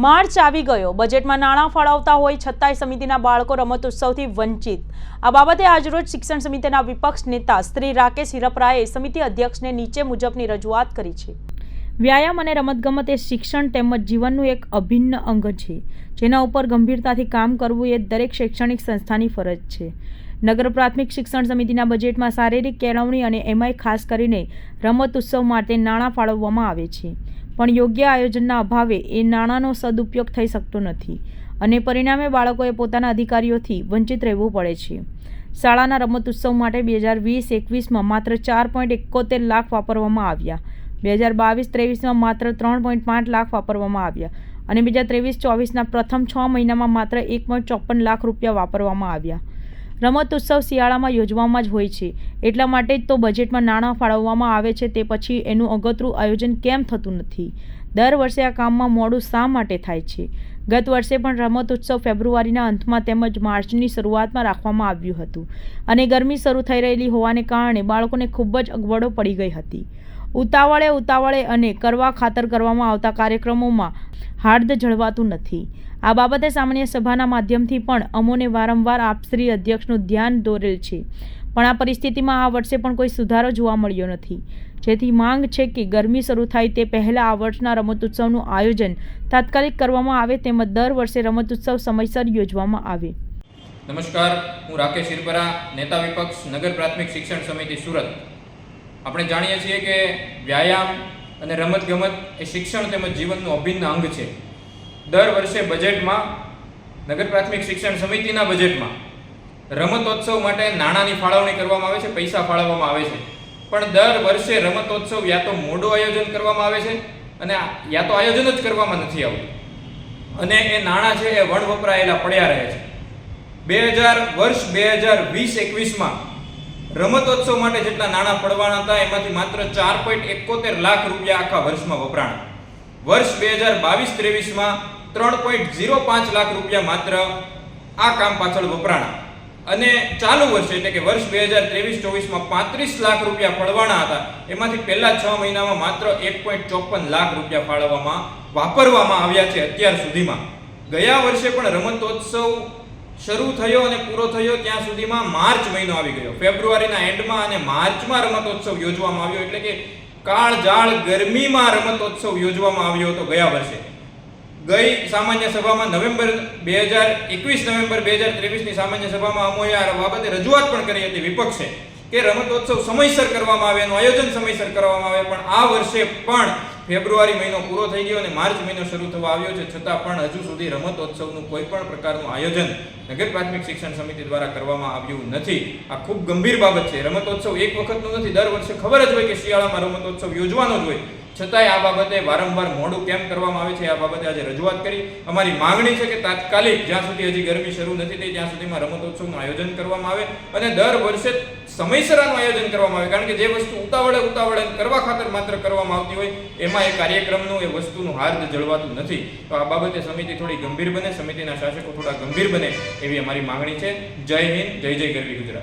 March આવી ગયો, બજેટમાં નાણાં ફાળવતા હોય છતાંય સમિતિના બાળકો રમતોત્સવથી વંચિત। આ બાબતે આજરોજ શિક્ષણ સમિતિના વિપક્ષ નેતા શ્રી રાકેશ હિરપરાએ સમિતિ અધ્યક્ષને નીચે મુજબની રજૂઆત કરી છે। વ્યાયામ અને રમતગમત એ શિક્ષણ તેમજ જીવનનું એક અભિન્ન અંગ છે, જેના ઉપર ગંભીરતાથી કામ કરવું એ દરેક શૈક્ષણિક સંસ્થાની ફરજ છે। નગર પ્રાથમિક શિક્ષણ સમિતિના બજેટમાં શારીરિક કેળવણી અને એમાંય ખાસ કરીને રમત ઉત્સવ માટે નાણાં ફાળવવામાં આવે છે, પણ યોગ્ય આયોજનના અભાવે એ નાણાંનો સદુપયોગ થઈ શકતો નથી અને પરિણામે બાળકોએ પોતાના અધિકારીઓથી વંચિત રહેવું પડે છે। શાળાના રમત ઉત્સવ માટે 2020-21માં માત્ર 4.71 લાખ વાપરવામાં આવ્યા, 2022-23માં માત્ર 3.5 લાખ વાપરવામાં આવ્યા અને 2023-24ના પ્રથમ 6 મહિનામાં માત્ર 1.54 લાખ રૂપિયા વાપરવામાં આવ્યા। રમત ઉત્સવ શિયાળામાં યોજવામાં જ હોય છે, એટલા માટે જ તો બજેટમાં નાણાં ફાળવવામાં આવે છે, તે પછી એનું અગતરું આયોજન કેમ થતું નથી? દર વર્ષે આ કામમાં મોડું શા માટે થાય છે? ગત વર્ષે પણ રમત ઉત્સવ ફેબ્રુઆરીના અંતમાં તેમજ માર્ચની શરૂઆતમાં રાખવામાં આવ્યું હતું અને ગરમી શરૂ થઈ રહેલી હોવાને કારણે બાળકોને ખૂબ જ અગવડો પડી ગઈ હતી। ઉતાવળે અને કરવા ખાતર કરવામાં આવતા કાર્યક્રમોમાં હાર્દ જળવાતું નથી। આ બાબતે સામાન્ય સભાના માધ્યમથી પણ અમોને વારંવાર આપ શ્રી અધ્યક્ષનું ધ્યાન દોરેલ છે, પણ આ પરિસ્થિતિમાં આ વર્ષે પણ કોઈ સુધારો જોવા મળ્યો નથી, જેથી માંગ છે કે ગરમી શરૂ થાય તે પહેલાં આ વર્ષના રમતોત્સવનું આયોજન તાત્કાલિક કરવામાં આવે તેમજ દર વર્ષે રમતોત્સવ સમયસર યોજવામાં આવે। નમસ્કાર, હું રાકેશ હિરપરા, નેતા વિપક્ષ, નગર પ્રાથમિક શિક્ષણ સમિતિ સુરત। આપણે જાણીએ છીએ કે વ્યાયામ અને રમતગમત એ શિક્ષણ તેમજ જીવનનું અભિન્ન અંગ છે। દર વર્ષે બજેટમાં નગર પ્રાથમિક શિક્ષણ સમિતિના બજેટમાં રમતોત્સવ માટે નાણાંની ફાળવણી કરવામાં આવે છે, પૈસા ફાળવવામાં આવે છે, પણ દર વર્ષે રમતોત્સવ યા તો મોડું આયોજન કરવામાં આવે છે અને યા તો આયોજન જ કરવામાં નથી આવતું અને એ નાણાં છે એ વણવપરાયેલા પડ્યા રહે છે। 2020-21માં રમતોત્સવ માટે જેટલા નાણાં પડવાના હતા એમાંથી માત્ર 4.71 લાખ રૂપિયા આખા વર્ષમાં વપરાણા। વર્ષ 2022-23માં 3.05 લાખ રૂપિયા માત્ર આ કામ પાછળ વપરાણા અને ચાલુ વર્ષે એટલે કે વર્ષ 2023-24માં 35 લાખ રૂપિયા ફળવાના હતા, એમાંથી પહેલા 6 મહિનામાં માત્ર 1.54 લાખ રૂપિયા વાપરવામાં આવ્યા છે અત્યાર સુધીમાં। ગયા વર્ષે પણ રમતોત્સવ શરૂ થયો અને પૂરો થયો ત્યાં સુધીમાં માર્ચ મહિનો આવી ગયો। ફેબ્રુઆરીના એન્ડમાં અને માર્ચમાં રમતોત્સવ યોજવામાં આવ્યો, એટલે કે કાળઝાળ ગરમીમાં રમતોત્સવ યોજવામાં આવ્યો હતો ગયા વર્ષે। ગઈ સામાન્ય સભામાં નવેમ્બર 2023ની સામાન્ય સભામાં અમોએ આ બાબતે રજૂઆત પણ કરી હતી વિપક્ષે કે રમતોત્સવ સમયસર કરવામાં આવે, એનું આયોજન સમયસર કરવામાં આવે, પણ આ વર્ષે પણ ફેબ્રુઆરી મહિનો પૂરો થઈ ગયો અને માર્ચ મહિનો શરૂ થવા આવ્યો છે, છતાં પણ હજુ સુધી રમતોત્સવનું કોઈ પણ પ્રકારનું આયોજન નગર પ્રાથમિક શિક્ષણ સમિતિ દ્વારા કરવામાં આવ્યું નથી। આ ખૂબ ગંભીર બાબત છે। રમતોત્સવ એક વખતનું નથી, દર વર્ષે ખબર જ હોય કે શિયાળામાં રમતોત્સવ યોજવાનો જ હોય, છતાંય આ બાબતે વારંવાર મોડું કેમ કરવામાં આવે છે, આ બાબતે આજે રજૂઆત કરી। અમારી માંગણી છે કે તાત્કાલિક જ્યાં સુધી હજી ગરમી શરૂ નથી થઈ ત્યાં સુધીમાં રમતોત્સવનું આયોજન કરવામાં આવે અને દર વર્ષે સમયસર આનું આયોજન કરવામાં આવે, કારણ કે જે વસ્તુ ઉતાવળે કરવા ખાતર માત્ર કરવામાં આવતી હોય એમાં એ કાર્યક્રમનું એ વસ્તુનું હાર્દ જળવાતું નથી। તો આ બાબતે સમિતિ થોડી ગંભીર બને, સમિતિના શાસકો થોડા ગંભીર બને એવી અમારી માંગણી છે। જય હિન્દ, જય જય ગરવી ગુજરાત।